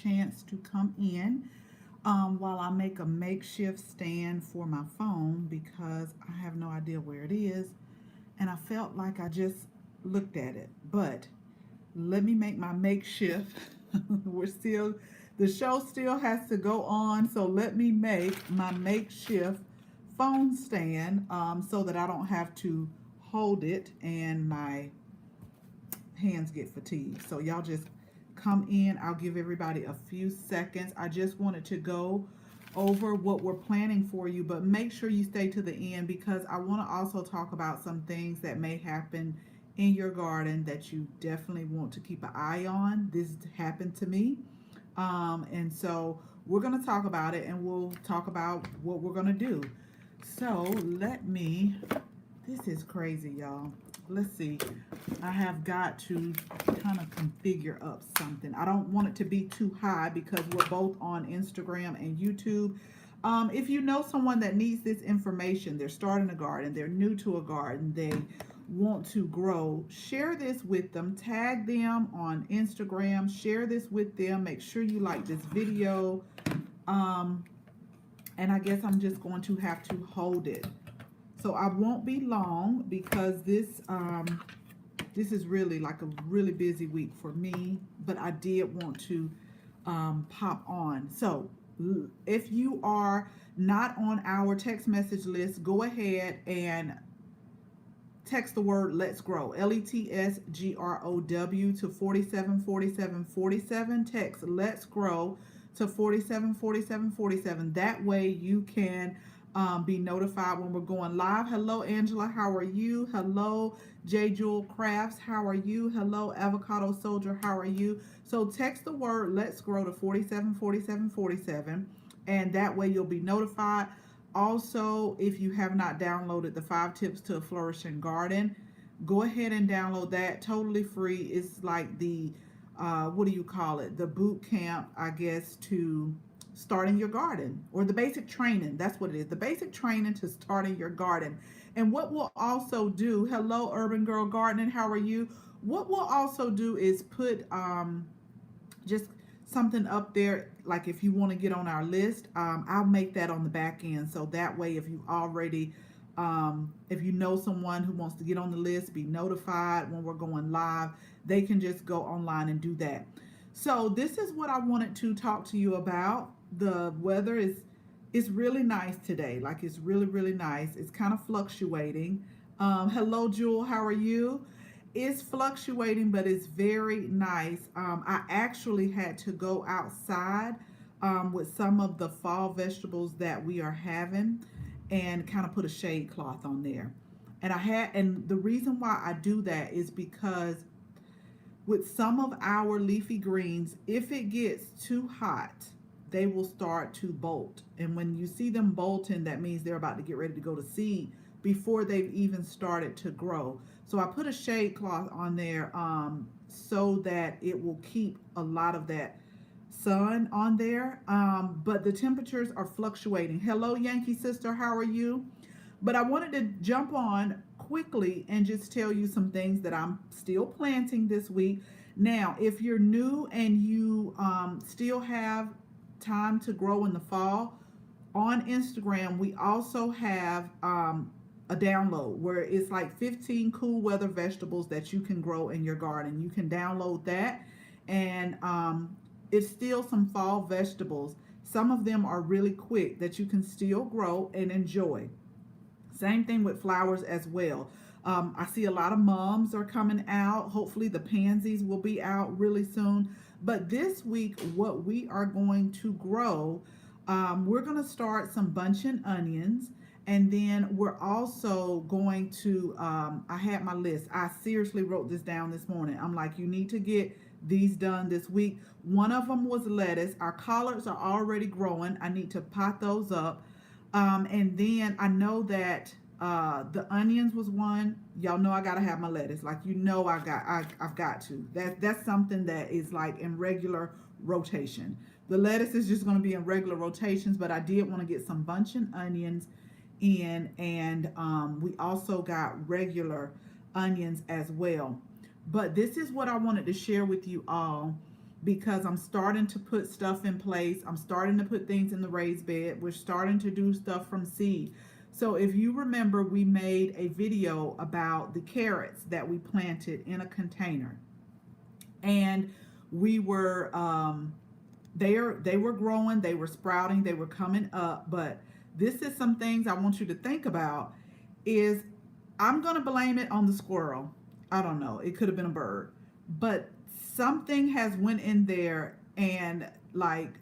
chance to come in while I make a makeshift stand for my phone because I have no idea where it is. And I felt like I just looked at it. But let me make my makeshift. We're still, the show still has to go on. So let me make my makeshift phone stand so that I don't have to hold it and my hands get fatigued. So y'all just come in. I'll give everybody a few seconds. I just wanted to go over what we're planning for you, but make sure you stay to the end because I want to also talk about some things that may happen in your garden that you definitely want to keep an eye on. This happened to me. And so we're going to talk about it and we'll talk about what we're going to do. So let me, this is crazy, y'all. Let's see. I have got to kind of configure up something. I don't want it to be too high because we're both on Instagram and YouTube. If you know someone that needs this information, they're starting a garden, they're new to a garden, they want to grow, share this with them, tag them on Instagram, share this with them, make sure you like this video. And I guess I'm just going to have to hold it. So I won't be long because this is really like a really busy week for me, but I did want to pop on. So if you are not on our text message list, go ahead and text the word let's grow, LETSGROW to 474747. Text let's grow to 474747. That way you can be notified when we're going live. Hello Angela, how are you? Hello J Jewel Crafts, how are you? Hello Avocado Soldier, how are you? So text the word let's grow to 474747 and that way you'll be notified. Also, if you have not downloaded the 5 Tips to a Flourishing Garden, go ahead and download that. Totally free. It's like the, what do you call it? The boot camp, I guess, to starting your garden, or the basic training. That's what it is. The basic training to starting your garden. And what we'll also do, hello Urban Girl Gardening, how are you? What we'll also do is put just something up there, like if you want to get on our list, I'll make that on the back end. So that way, if you already, if you know someone who wants to get on the list, be notified when we're going live, they can just go online and do that. So this is what I wanted to talk to you about. The weather is really nice today. Like it's really, really nice. It's kind of fluctuating. Hello, Jewel, how are you? It's fluctuating, but it's very nice. I actually had to go outside with some of the fall vegetables that we are having and kind of put a shade cloth on there. And the reason why I do that is because with some of our leafy greens, if it gets too hot, they will start to bolt. And when you see them bolting, that means they're about to get ready to go to seed before they've even started to grow. So I put a shade cloth on there so that it will keep a lot of that sun on there. But the temperatures are fluctuating. Hello, Yankee sister, how are you? But I wanted to jump on quickly and just tell you some things that I'm still planting this week. Now, if you're new and you still have time to grow in the fall, on Instagram, we also have a download where it's like 15 cool weather vegetables that you can grow in your garden. You can download that, and it's still some fall vegetables. Some of them are really quick that you can still grow and enjoy. Same thing with flowers as well. I see a lot of mums are coming out. Hopefully the pansies will be out really soon. But this week, what we are going to grow, we're going to start some bunching onions. And then we're also going to, I had my list. I seriously wrote this down this morning. I'm like, you need to get these done this week. One of them was lettuce. Our collards are already growing. I need to pot those up. And then I know that the onions was one. Y'all know I gotta have my lettuce. Like you know I've got to. That's something that is like in regular rotation. The lettuce is just gonna be in regular rotations, but I did want to get some bunching onions in, and we also got regular onions as well. But this is what I wanted to share with you all. because I'm starting to put stuff in place. I'm starting to put things in the raised bed. We're starting to do stuff from seed. So if you remember, we made a video about the carrots that we planted in a container, and we were they were growing, they were sprouting, they were coming up. But this is some things I want you to think about. Is I'm gonna blame it on the squirrel. I don't know. It could have been a bird, but something has went in there and like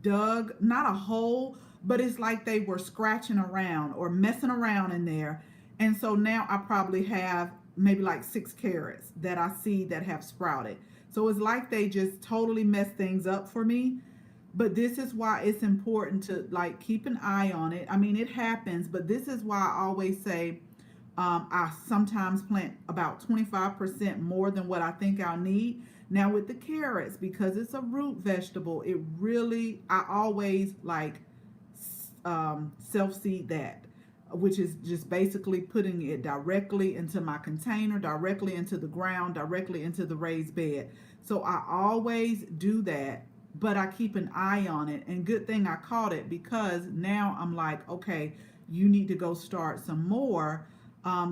dug not a hole, but it's like they were scratching around or messing around in there. And so now I probably have maybe like 6 carrots that I see that have sprouted. So it's like they just totally messed things up for me. But this is why it's important to like keep an eye on it. I mean, it happens, but this is why I always say I sometimes plant about 25% more than what I think I'll need. Now with the carrots, because it's a root vegetable, it really, I always like self-seed that, which is just basically putting it directly into my container, directly into the ground, directly into the raised bed. So I always do that, but I keep an eye on it. And good thing I caught it, because now I'm like, okay, you need to go start some more.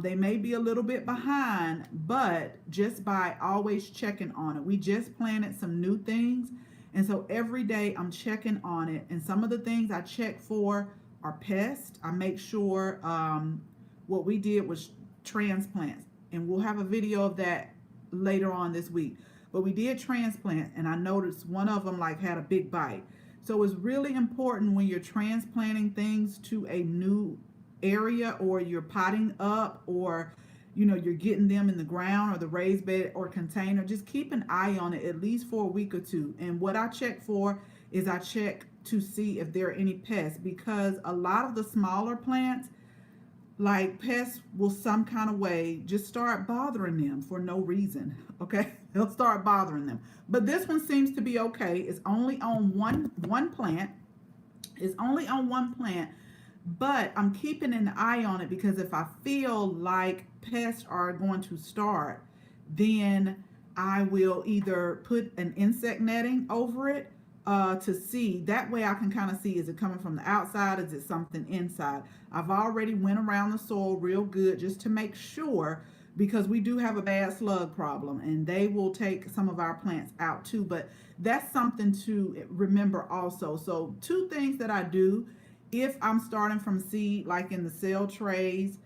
They may be a little bit behind, but just by always checking on it. We just planted some new things. And so every day I'm checking on it. And some of the things I check for are pests. I make sure what we did was transplants. And we'll have a video of that later on this week. But we did transplant, and I noticed one of them like had a big bite. So it's really important when you're transplanting things to a new area, or you're potting up, or you're getting them in the ground or the raised bed or container, just keep an eye on it at least for a week or two. And what I check for is I check to see if there are any pests, because a lot of the smaller plants, like pests will some kind of way just start bothering them for no reason. Okay, they'll start bothering them. But this one seems to be okay. It's only on one plant. It's only on one plant. But I'm keeping an eye on it, because if I feel like pests are going to start, then I will either put an insect netting over it to see. That way I can kind of see, is it coming from the outside? Is it something inside? I've already went around the soil real good just to make sure, because we do have a bad slug problem and they will take some of our plants out too. But that's something to remember also. So 2 things that I do. If I'm starting from seed, like in the cell trays,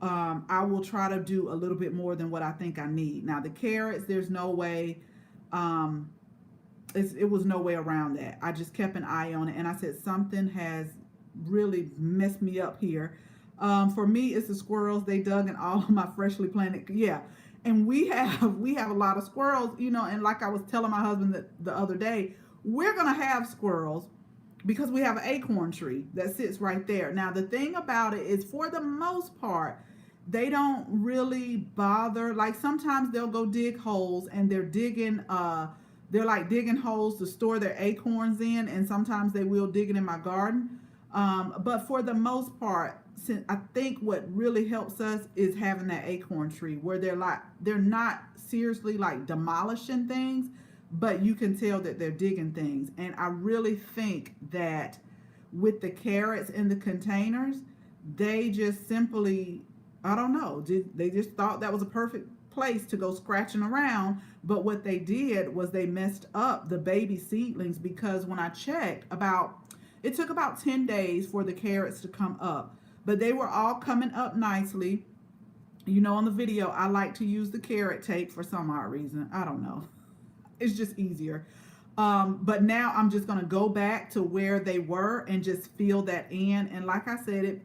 I will try to do a little bit more than what I think I need. Now the carrots, there's no way, it was no way around that. I just kept an eye on it, and I said something has really messed me up here. For me, it's the squirrels. They dug in all of my freshly planted, yeah. And we have a lot of squirrels, and like I was telling my husband the other day, we're gonna have squirrels, because we have an acorn tree that sits right there. Now, the thing about it is, for the most part, they don't really bother. Like sometimes they'll go dig holes, and they're like digging holes to store their acorns in, and sometimes they will dig it in my garden. But for the most part, since I think what really helps us is having that acorn tree, where they're not seriously like demolishing things, but you can tell that they're digging things. And I really think that with the carrots in the containers, they just simply, I don't know, they just thought that was a perfect place to go scratching around. But what they did was they messed up the baby seedlings, because when I checked, it took about 10 days for the carrots to come up, but they were all coming up nicely. On the video, I like to use the carrot tape for some odd reason. I don't know. It's just easier. But now I'm just going to go back to where they were and just fill that in. And like I said,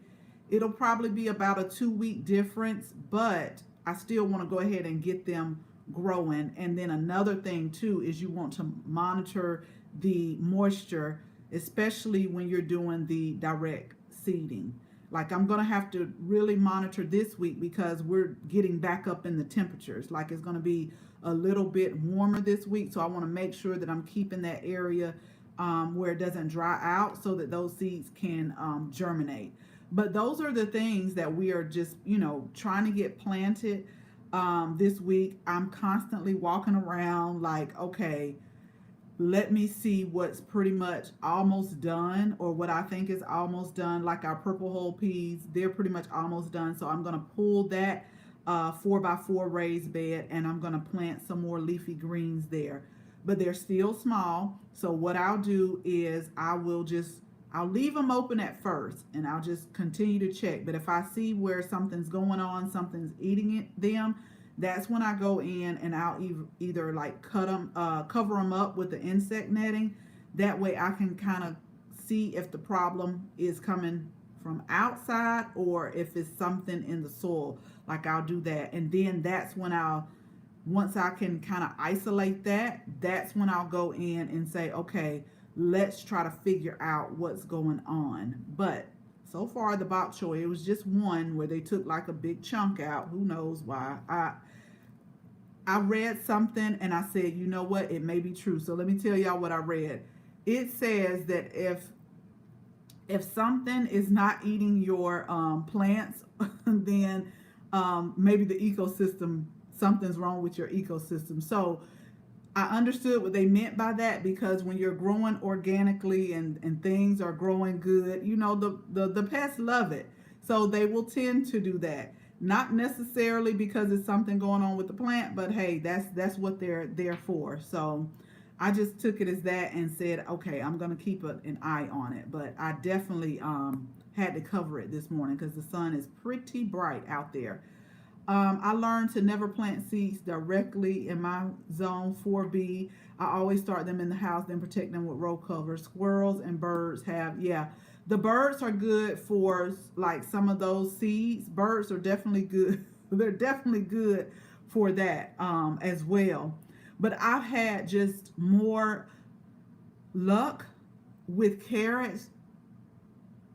it'll probably be about a 2-week difference, but I still want to go ahead and get them growing. And then another thing too is you want to monitor the moisture, especially when you're doing the direct seeding. Like I'm going to have to really monitor this week, because we're getting back up in the temperatures. Like it's going to be a little bit warmer this week. So I want to make sure that I'm keeping that area where it doesn't dry out, so that those seeds can germinate. But those are the things that we are just, trying to get planted this week. I'm constantly walking around like, okay, let me see what's pretty much almost done, or what I think is almost done. Like our purple whole peas, they're pretty much almost done. So I'm going to pull that 4x4 raised bed, and I'm going to plant some more leafy greens there. But they're still small. So what I'll do is I'll leave them open at first, and I'll just continue to check. But if I see where something's going on, something's eating them, that's when I go in and I'll either like cut them, cover them up with the insect netting. That way I can kind of see if the problem is coming from outside or if it's something in the soil. Like I'll do that. And then that's when once I can kind of isolate that, that's when I'll go in and say, okay, let's try to figure out what's going on. But so far the bok choy, it was just one where they took like a big chunk out. Who knows why? I read something and I said, you know what, it may be true. So let me tell y'all what I read. It says that if something is not eating your plants, then maybe the ecosystem, something's wrong with your ecosystem. So I understood what they meant by that, because when you're growing organically and things are growing good, you know, the pests love it. So they will tend to do that. Not necessarily because it's something going on with the plant, but hey, that's what they're there for. So I just took it as that and said, okay, I'm going to keep an eye on it. But I definitely had to cover it this morning because the sun is pretty bright out there. I learned to never plant seeds directly in my zone 4B. I always start them in the house, then protect them with row cover. Squirrels and birds yeah. The birds are good for like some of those seeds. Birds are definitely good. They're definitely good for that as well. But I've had just more luck with carrots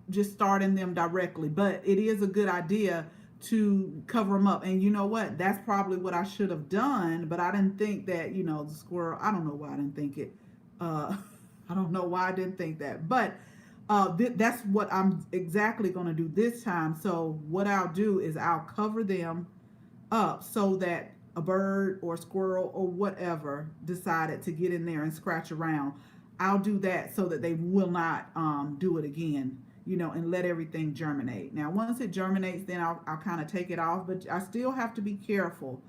just starting them directly. But it is a good idea to cover them up. And you know what? That's probably what I should have done. But I didn't think that, you know, the squirrel, I don't know why I didn't think it. I don't know why I didn't think that. But that's what I'm exactly going to do this time. So what I'll do is I'll cover them up so that a bird or squirrel or whatever decided to get in there and scratch around, I'll do that so that they will not do it again, you know, and let everything germinate. Now, once it germinates, then I'll kind of take it off, but I still have to be careful.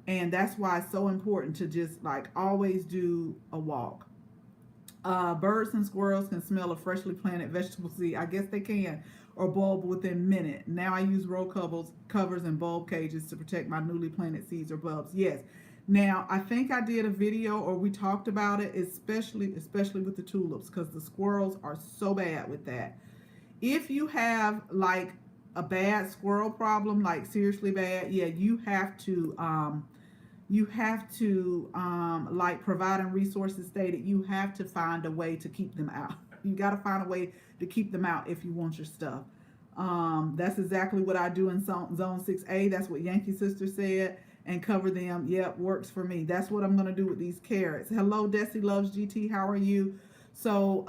And that's why it's so important to just like always do a walk. Birds and squirrels can smell a freshly planted vegetable seed. I guess they can, or bulb within a minute. Now I use row covers and bulb cages to protect my newly planted seeds or bulbs. Yes. Now I think I did a video or we talked about it, especially with the tulips, because the squirrels are so bad with that. If you have like a bad squirrel problem, like seriously bad, yeah, you have to like providing resources stated, you have to find a way to keep them out. You got to find a way to keep them out if you want your stuff. That's exactly what I do in zone 6A. That's what Yankee Sister said, and cover them. Yep, works for me. That's what I'm going to do with these carrots. Hello, Desi Loves GT. How are you? So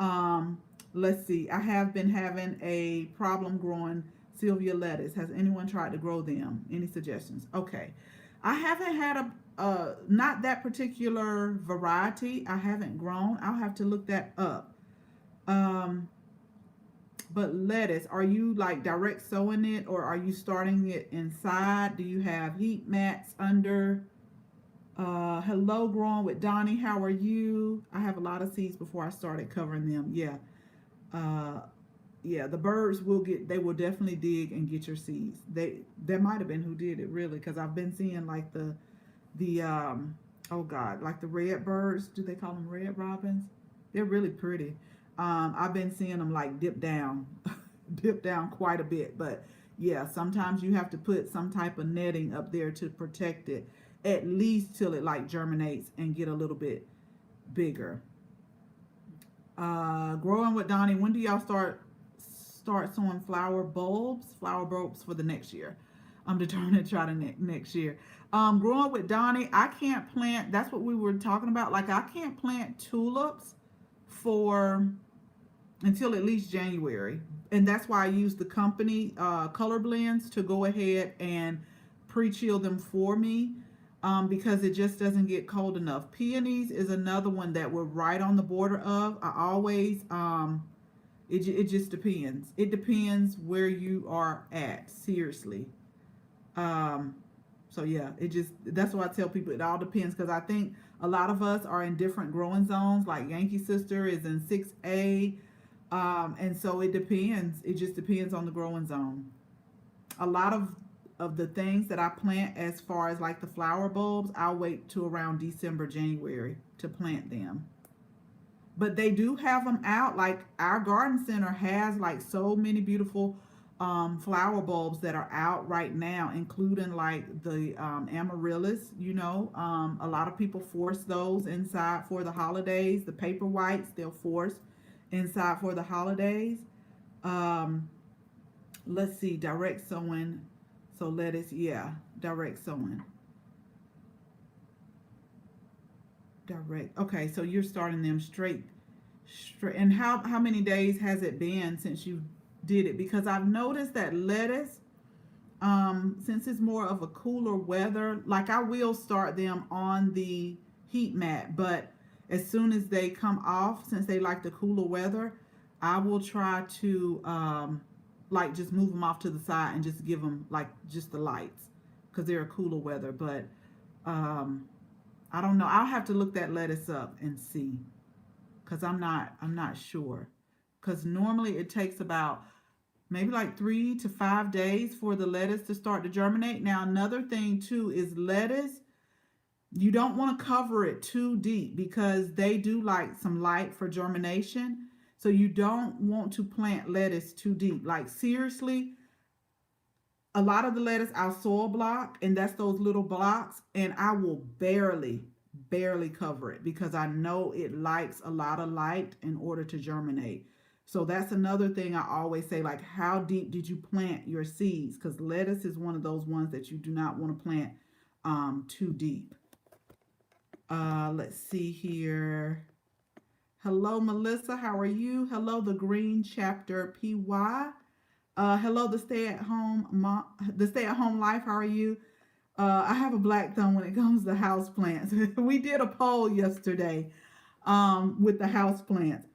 let's see. I have been having a problem growing Sylvia lettuce. Has anyone tried to grow them? Any suggestions? Okay. I haven't had not that particular variety. I haven't grown. I'll have to look that up. But lettuce, are you like direct sowing it, or are you starting it inside? Do you have heat mats under? Hello, growing with Donnie. How are you? I have a lot of seeds before I started covering them. Yeah. Yeah, the birds they will definitely dig and get your seeds. There might have been who did it really, because I've been seeing like the oh God, like the red birds. Do they call them red robins? They're really pretty. I've been seeing them like dip down quite a bit. But yeah, sometimes you have to put some type of netting up there to protect it, at least till it like germinates and get a little bit bigger. Growing with Donnie, when do y'all start sowing flower bulbs for the next year? I'm determined to try the next year. Growing with Donnie, I can't plant, that's what we were talking about, like I can't plant tulips until at least January, and that's why I use the company color blends to go ahead and pre-chill them for me. because it just doesn't get cold enough. Peonies is another one that we're right on the border of. I always it just depends. It depends where you are at. Seriously. Um, so yeah, it just that's why I tell people it all depends because I think a lot of us are in different growing zones. Like Yankee Sister is in 6A, and so it depends. It just depends on the growing zone. A lot of the things that I plant as far as like the flower bulbs, I'll wait to around December, January to plant them. But they do have them out. Like our garden center has like so many beautiful flower bulbs that are out right now, including like the amaryllis. A lot of people force those inside for the holidays. The paper whites they'll force inside for the holidays. Um, let's see, direct sowing. So lettuce, yeah, direct sowing. Direct. Okay, so you're starting them straight. And how many days has it been since you did it? Because I've noticed that lettuce, since it's more of a cooler weather, like I will start them on the heat mat, but as soon as they come off, since they like the cooler weather, I will try to like just move them off to the side and just give them like just the lights because they're a cooler weather. But um, I don't know. I'll have to look that lettuce up and see because I'm not sure. Because normally it takes about maybe like 3 to 5 days for the lettuce to start to germinate. Now another thing too is lettuce. You don't want to cover it too deep because they do like some light for germination. So you don't want to plant lettuce too deep. Like seriously, a lot of the lettuce I'll soil block, and that's those little blocks, and I will barely cover it because I know it likes a lot of light in order to germinate. So that's another thing I always say, like, how deep did you plant your seeds? Because lettuce is one of those ones that you do not want to plant too deep. Let's see here. Hello, Melissa. How are you? Hello, the Green Chapter PY. Hello, the stay at home life. How are you? I have a black thumb when it comes to house plants. We did a poll yesterday with the house plants.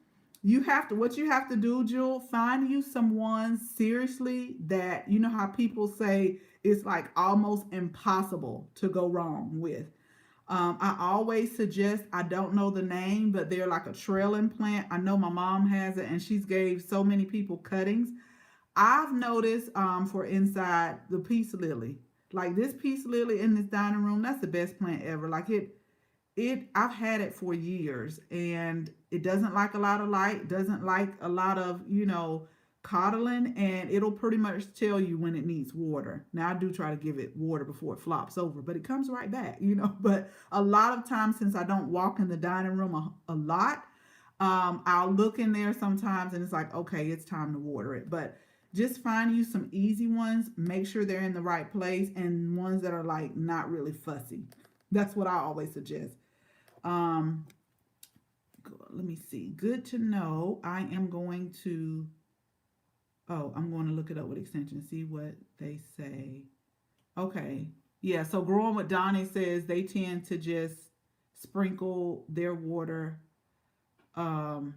What you have to do, Jewel, find you some ones seriously that you know how people say it's like almost impossible to go wrong with. I always suggest, I don't know the name, but they're like a trailing plant. I know my mom has it and she's gave so many people cuttings. I've noticed for inside the peace lily. Like this peace lily in this dining room, that's the best plant ever. Like it I've had it for years and it doesn't like a lot of light, doesn't like a lot of, coddling, and it'll pretty much tell you when it needs water. Now I do try to give it water before it flops over, but it comes right back. But a lot of times since I don't walk in the dining room a lot, I'll look in there sometimes and it's like, okay, it's time to water it. But just find you some easy ones, make sure they're in the right place, and ones that are like not really fussy. That's what I always suggest. Um, Let me see. Good to know. I'm going to look it up with extension, see what they say. Okay. Yeah, so Growing with Donnie says they tend to just sprinkle their water. Um,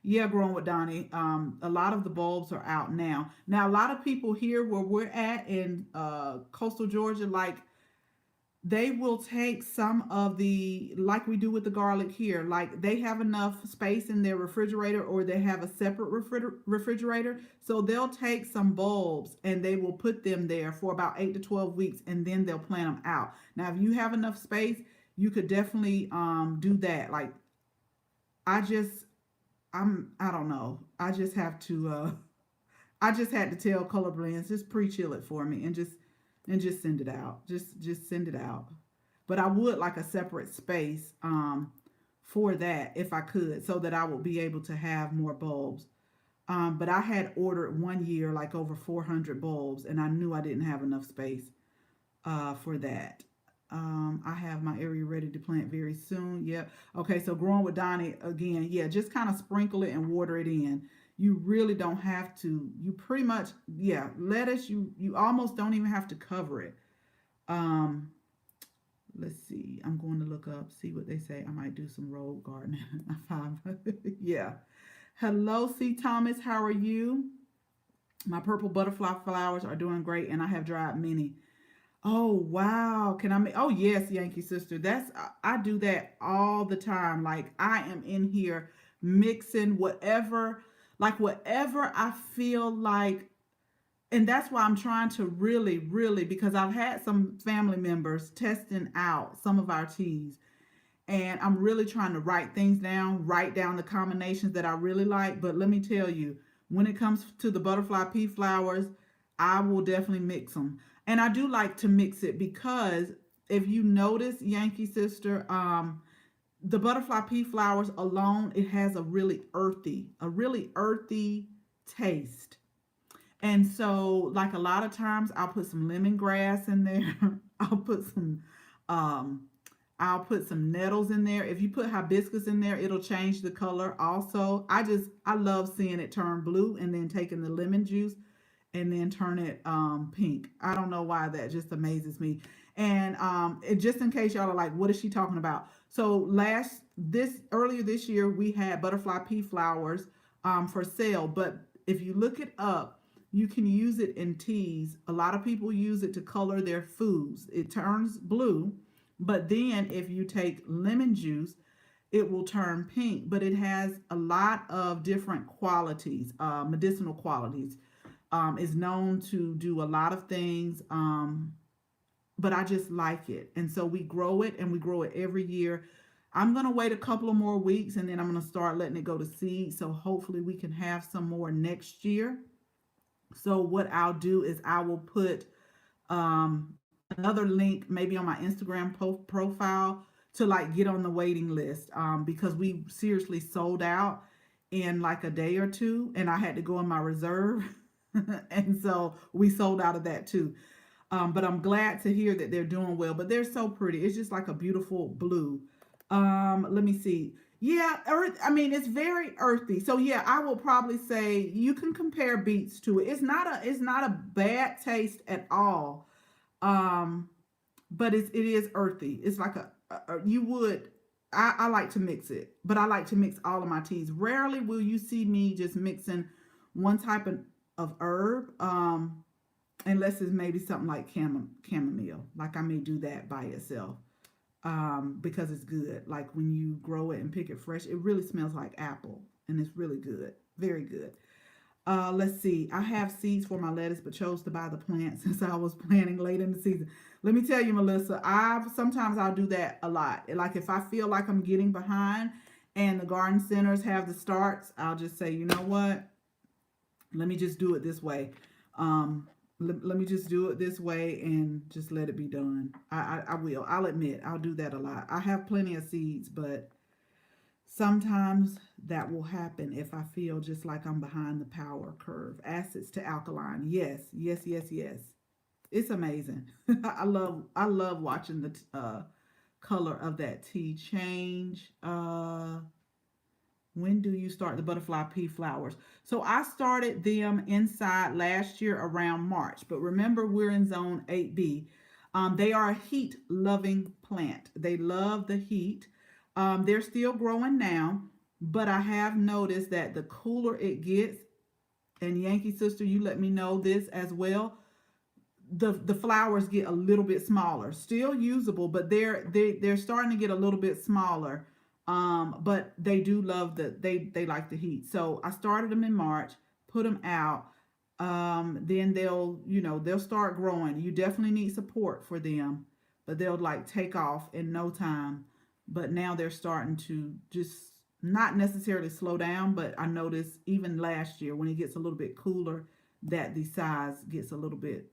yeah, Growing with Donnie. A lot of the bulbs are out now. Now, a lot of people here where we're at in coastal Georgia, like they will take some of the, like we do with the garlic here, like they have enough space in their refrigerator or they have a separate refrigerator, so they'll take some bulbs and they will put them there for about 8 to 12 weeks and then they'll plant them out. Now if you have enough space, you could definitely do that. Like I just I don't know, I just have to I just had to tell Color Blends, just pre-chill it for me and just send it out. Just send it out. But I would like a separate space for that if I could, so that I would be able to have more bulbs. But I had ordered one year like over 400 bulbs, and I knew I didn't have enough space for that. I have my area ready to plant very soon. Yep. Okay, so Growing with Donnie again. Yeah, just kind of sprinkle it and water it in. You really don't have to. You pretty much, yeah, lettuce, you almost don't even have to cover it. Um, Let's see. I'm going to look up, see what they say. I might do some road gardening. Yeah. Hello, C. Thomas. How are you? My purple butterfly flowers are doing great, and I have dried many. Oh wow! Can I make? Oh yes, Yankee sister. I do that all the time. Like I am in here mixing whatever, like whatever I feel like, and that's why I'm trying to really, really, because I've had some family members testing out some of our teas, and I'm really trying to write down the combinations that I really like. But let me tell you, when it comes to the butterfly pea flowers, I will definitely mix them. And I do like to mix it because if you notice, Yankee sister, the butterfly pea flowers alone, it has a really earthy taste. And so, like a lot of times, I'll put some lemongrass in there. I'll put some, um, I'll put some nettles in there. If you put hibiscus in there, it'll change the color. Also, I love seeing it turn blue and then taking the lemon juice and then turn it pink. I don't know why that just amazes me. And just in case y'all are like, what is she talking about? So earlier this year we had butterfly pea flowers for sale, but if you look it up, you can use it in teas. A lot of people use it to color their foods. It turns blue, but then if you take lemon juice, it will turn pink. But it has a lot of different qualities, medicinal qualities. Is known to do a lot of things, but I just like it. And so we grow it and we grow it every year. I'm going to wait a couple of more weeks and then I'm going to start letting it go to seed. So hopefully we can have some more next year. So what I'll do is I will put another link maybe on my Instagram profile to like get on the waiting list because we seriously sold out in like a day or two and I had to go in my reserve. And so we sold out of that too. But I'm glad to hear that they're doing well. But they're so pretty. It's just like a beautiful blue. Let me see. Yeah, I mean, it's very earthy. So yeah, I will probably say you can compare beets to it. It's not a bad taste at all. Um, but it is earthy. It's like you would. I like to mix it, but I like to mix all of my teas. Rarely will you see me just mixing one type of herb, unless it's maybe something like chamomile. Like I may do that by itself, because it's good. Like when you grow it and pick it fresh, it really smells like apple, and it's really good, very good. Let's see. I have seeds for my lettuce, but chose to buy the plant since I was planting late in the season. Let me tell you, Melissa, I'll do that a lot. Like if I feel like I'm getting behind and the garden centers have the starts, I'll just say, you know what? Let me just do it this way. Let me just do it this way and just let it be done. I will. I'll admit I'll do that a lot. I have plenty of seeds, but sometimes that will happen if I feel just like I'm behind the power curve. Acids to alkaline. Yes, yes, yes, yes. It's amazing. I love watching the color of that tea change. When do you start the butterfly pea flowers? So I started them inside last year around March. But remember, we're in zone 8B. They are a heat loving plant. They love the heat. They're still growing now, but I have noticed that the cooler it gets, and Yankee sister, you let me know this as well. The flowers get a little bit smaller, still usable, but they're starting to get a little bit smaller. But they do love they like the heat. So I started them in March, put them out. Then they'll start growing. You definitely need support for them, but they'll like take off in no time. But now they're starting to just not necessarily slow down, but I noticed even last year when it gets a little bit cooler that the size gets a little bit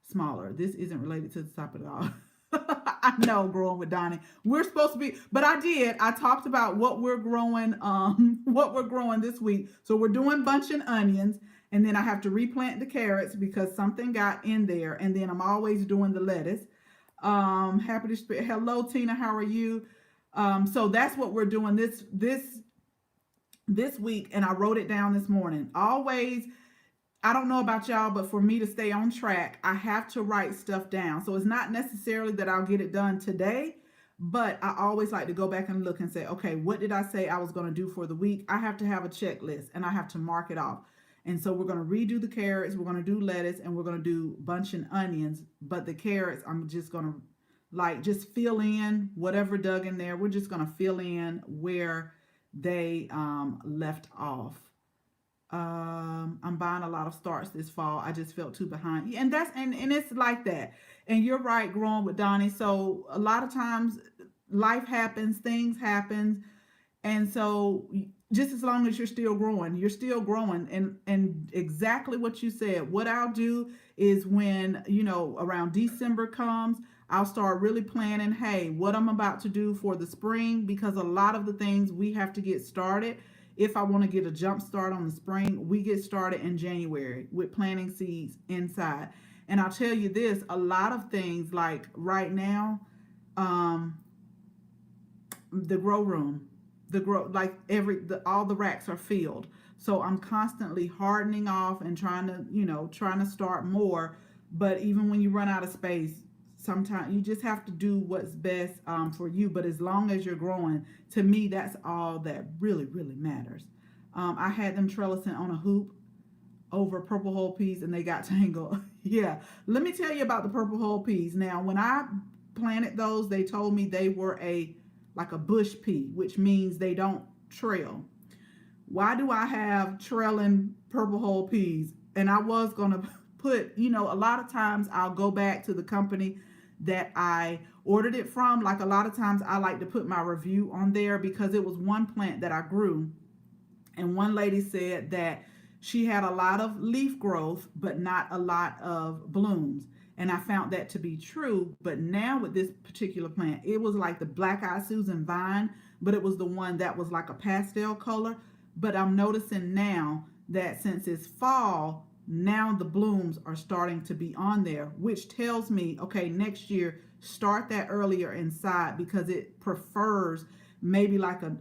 smaller. This isn't related to the top at all. I know, growing with Donnie. We're supposed to be, but I talked about what we're growing, what we're growing this week. So we're doing bunching onions, and then I have to replant the carrots because something got in there, and then I'm always doing the lettuce. Happy to speak. Hello, Tina. How are you? So that's what we're doing this week, and I wrote it down this morning. Always, I don't know about y'all, but for me to stay on track, I have to write stuff down. So it's not necessarily that I'll get it done today, but I always like to go back and look and say, okay, what did I say I was going to do for the week? I have to have a checklist and I have to mark it off. And so we're going to redo the carrots, we're going to do lettuce, and we're going to do bunch and onions. But the carrots, I'm just going to like just fill in whatever dug in there. We're just going to fill in where they left off. I'm buying a lot of starts this fall. I just felt too behind. And that's and it's like that. And you're right, growing with Donnie. So a lot of times life happens, things happen, and so just as long as you're still growing. And exactly what you said. What I'll do is when, around December comes, I'll start really planning, hey, what I'm about to do for the spring, because a lot of the things we have to get started. If I want to get a jump start on the spring, we get started in January with planting seeds inside. And I'll tell you this, a lot of things like right now, um, the grow room, all the racks are filled. So I'm constantly hardening off and trying to start more. But even when you run out of space, sometimes you just have to do what's best for you. But as long as you're growing, to me, that's all that really, really matters. I had them trellising on a hoop over purple whole peas and they got tangled. Yeah, let me tell you about the purple whole peas. Now, when I planted those, they told me they were like a bush pea, which means they don't trail. Why do I have trailing purple whole peas? And I was gonna put, a lot of times I'll go back to the company that I ordered it from. Like a lot of times I like to put my review on there because it was one plant that I grew, and one lady said that she had a lot of leaf growth but not a lot of blooms. And I found that to be true. But now with this particular plant, it was like the black eyed Susan vine, but it was the one that was like a pastel color. But I'm noticing now that since it's fall, now the blooms are starting to be on there, which tells me, okay, next year, start that earlier inside because it prefers maybe like a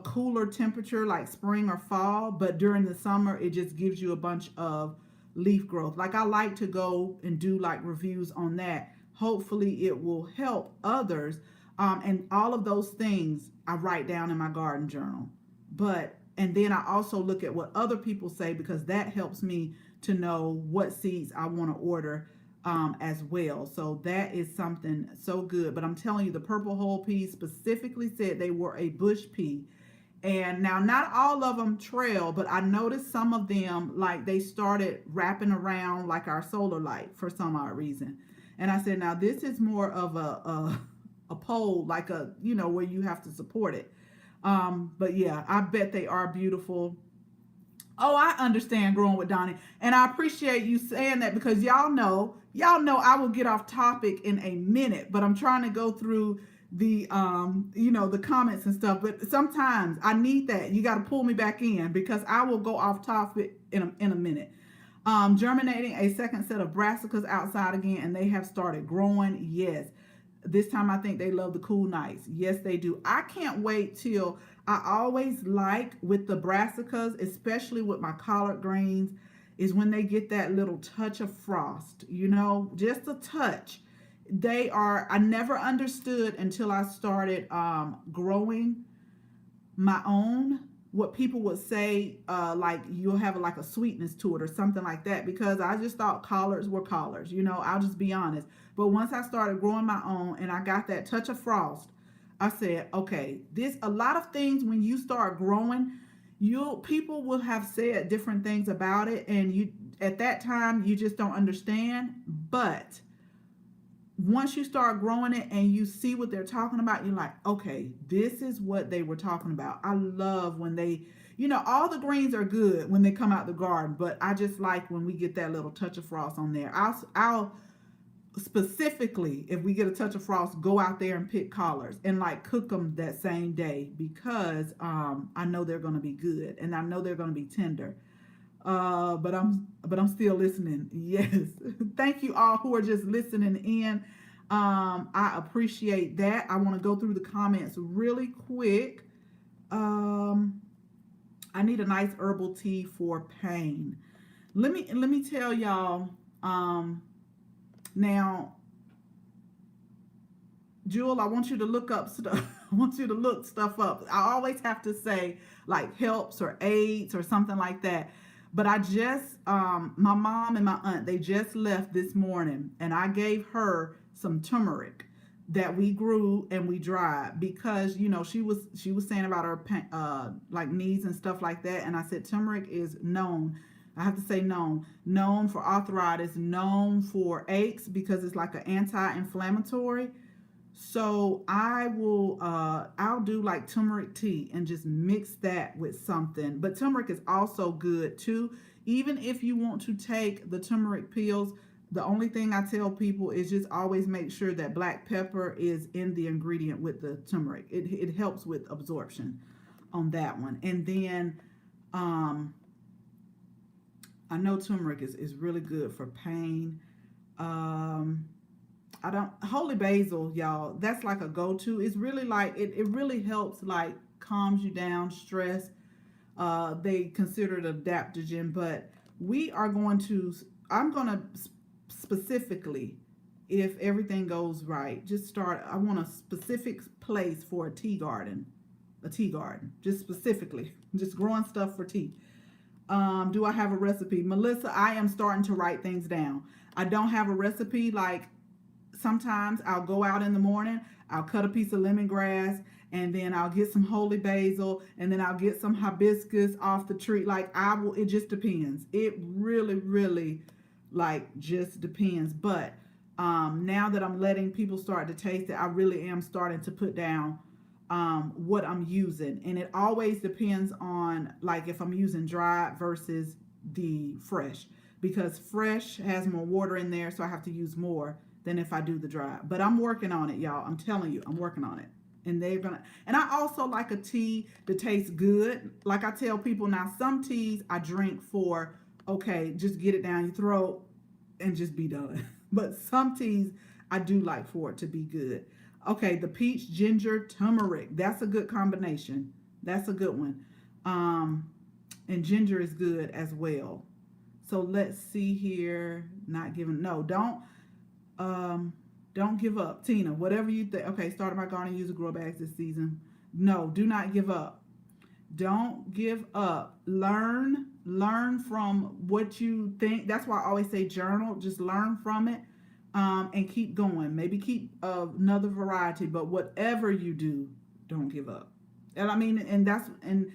cooler temperature like spring or fall, but during the summer, it just gives you a bunch of leaf growth. Like I like to go and do like reviews on that. Hopefully it will help others. And all of those things I write down in my garden journal. And then I also look at what other people say because that helps me to know what seeds I want to order as well. So that is something so good. But I'm telling you, the purple whole peas specifically said they were a bush pea. And now, not all of them trail, but I noticed some of them, like they started wrapping around like our solar light for some odd reason. And I said, now this is more of a pole, like where you have to support it. But yeah, I bet they are beautiful. Oh, I understand growing with Donnie. And I appreciate you saying that because y'all know I will get off topic in a minute, but I'm trying to go through the comments and stuff. But sometimes I need that. You got to pull me back in because I will go off topic in a minute. Germinating a second set of brassicas outside again, and they have started growing. Yes. This time I think they love the cool nights. Yes, they do. I can't wait till I always like with the brassicas, especially with my collard greens, is when they get that little touch of frost, just a touch. I never understood until I started growing my own what people would say, like you'll have like a sweetness to it or something like that, because I just thought collards were collards, I'll just be honest. But once I started growing my own and I got that touch of frost, I said, okay, a lot of things when you start growing, people will have said different things about it, and you at that time you just don't understand. But once you start growing it and you see what they're talking about, you're like, okay, this is what they were talking about. I love when they, all the greens are good when they come out the garden, but I just like when we get that little touch of frost on there. I'll specifically, if we get a touch of frost, go out there and pick collards and like cook them that same day because I know they're going to be good and I know they're going to be tender. But I'm still listening. Yes. Thank you all who are just listening in. I appreciate that. I want to go through the comments really quick. I I need a nice herbal tea for pain. Let me tell y'all. Now, Jewel, I want you to look up stuff. I want you to look stuff up. I always have to say like helps or aids or something like that. But I just, my mom and my aunt, they just left this morning, and I gave her some turmeric that we grew and we dried because she was saying about her like knees and stuff like that, and I said turmeric is known. I have to say known for arthritis, known for aches because it's like an anti-inflammatory. So I'll do like turmeric tea and just mix that with something. But turmeric is also good too. Even if you want to take the turmeric pills, the only thing I tell people is just always make sure that black pepper is in the ingredient with the turmeric. It helps with absorption on that one. And then I know turmeric is really good for pain. Um, I don't holy basil, y'all. That's like a go-to. It's really like it really helps like calms you down, stress. They consider it adaptogen, but we are going to. I'm going to specifically, if everything goes right, just start. I want a specific place for a tea garden, just specifically, just growing stuff for tea. Do I have a recipe, Melissa? I am starting to write things down. I don't have a recipe like sometimes I'll go out in the morning, I'll cut a piece of lemongrass, and then I'll get some holy basil, and then I'll get some hibiscus off the tree. Like I will, it just depends. It really, really like just depends. But now that I'm letting people start to taste it, I really am starting to put down what I'm using. And it always depends on like if I'm using dry versus the fresh. Because fresh has more water in there, so I have to use more than if I do the dry. But I'm working on it, y'all. I'm telling you, I'm working on it. And they're gonna, and I also like a tea that tastes good. Like I tell people now, some teas I drink for, okay, just get it down your throat and just be done. But some teas I do like for it to be good. Okay, the peach ginger turmeric. That's a good combination. That's a good one. And ginger is good as well. So let's see here. Not giving, no, don't give up, Tina. Whatever you think. Okay, started my garden, use grow bags this season. No, do not give up. Don't give up. Learn from what you think. That's why I always say journal. Just learn from it, and keep going. Maybe keep another variety, but whatever you do, don't give up. And I mean, and